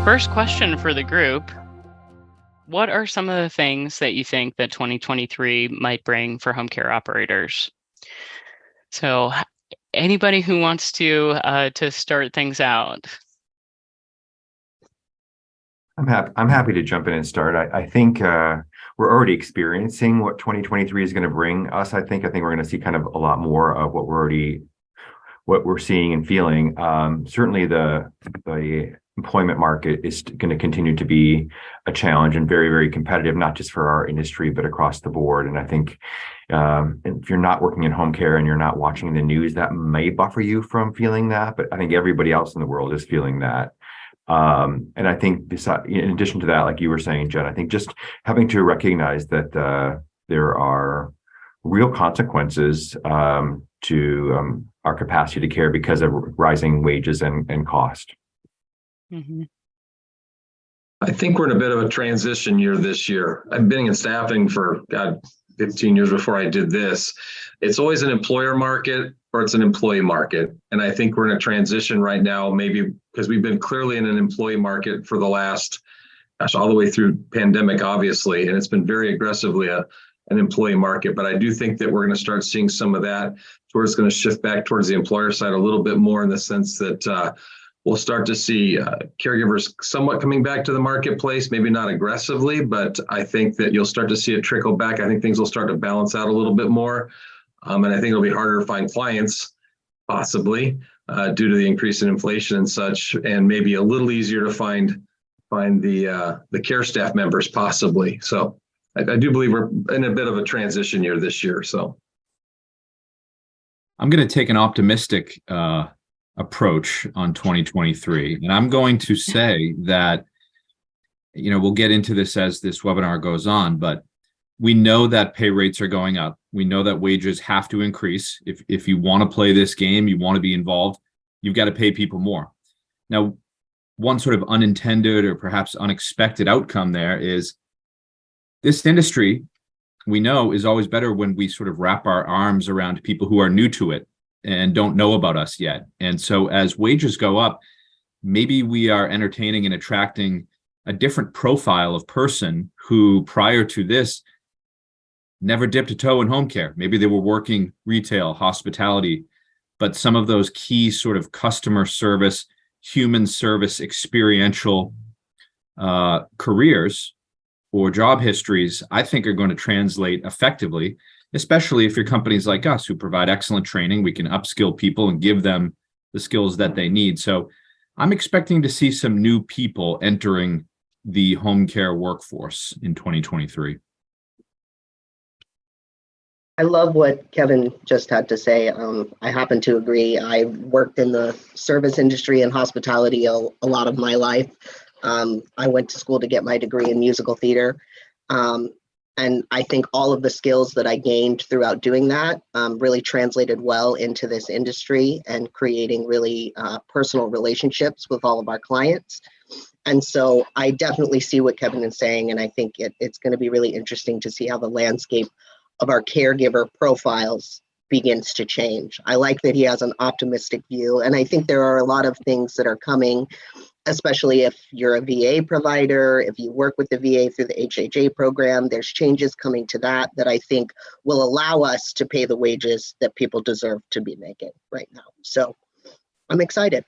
first question for the group, what are some of the things that you think that 2023 might bring for home care operators? So anybody who wants to start things out? I'm happy to jump in and start. I think we're already experiencing what 2023 is going to bring us. I think we're going to see kind of a lot more of what we're seeing and feeling. Certainly the employment market is going to continue to be a challenge and very, very competitive, not just for our industry, but across the board. And I think if you're not working in home care and you're not watching the news, that may buffer you from feeling that. But I think everybody else in the world is feeling that. And I think in addition to that, like you were saying, Jen, I think just having to recognize that there are real consequences to our capacity to care because of rising wages and cost. Mm-hmm. I think we're in a bit of a transition year this year. I've been in staffing for 15 years before I did this. It's always an employer market or it's an employee market. And I think we're in a transition right now, maybe because we've been clearly in an employee market for the last, all the way through pandemic, obviously, and it's been very aggressively an employee market. But I do think that we're going to start seeing some of that where it's going to shift back towards the employer side a little bit more in the sense that we'll start to see caregivers somewhat coming back to the marketplace, maybe not aggressively, but I think that you'll start to see it trickle back. I think things will start to balance out a little bit more. And I think it'll be harder to find clients, possibly, due to the increase in inflation and such, and maybe a little easier to find the care staff members, possibly. So I do believe we're in a bit of a transition year this year. So I'm going to take an optimistic approach on 2023. And I'm going to say that, we'll get into this as this webinar goes on, but we know that pay rates are going up. We know that wages have to increase. If you want to play this game, you want to be involved, you've got to pay people more. Now, one sort of unintended or perhaps unexpected outcome there is this industry, we know, is always better when we sort of wrap our arms around people who are new to it and don't know about us yet. And so as wages go up, maybe we are entertaining and attracting a different profile of person who prior to this never dipped a toe in home care. Maybe they were working retail, hospitality, but some of those key sort of customer service, human service, experiential careers or job histories, I think are going to translate effectively, especially if you're companies like us who provide excellent training. We can upskill people and give them the skills that they need. So I'm expecting to see some new people entering the home care workforce in 2023. I love what Kevin just had to say. I happen to agree. I worked in the service industry and hospitality a lot of my life. I went to school to get my degree in musical theater. And I think all of the skills that I gained throughout doing that really translated well into this industry and creating really personal relationships with all of our clients. And so I definitely see what Kevin is saying, and I think it's going to be really interesting to see how the landscape of our caregiver profiles begins to change. I like that he has an optimistic view, and I think there are a lot of things that are coming, especially if you're a VA provider, if you work with the VA through the HHA program, there's changes coming to that I think will allow us to pay the wages that people deserve to be making right now. So I'm excited.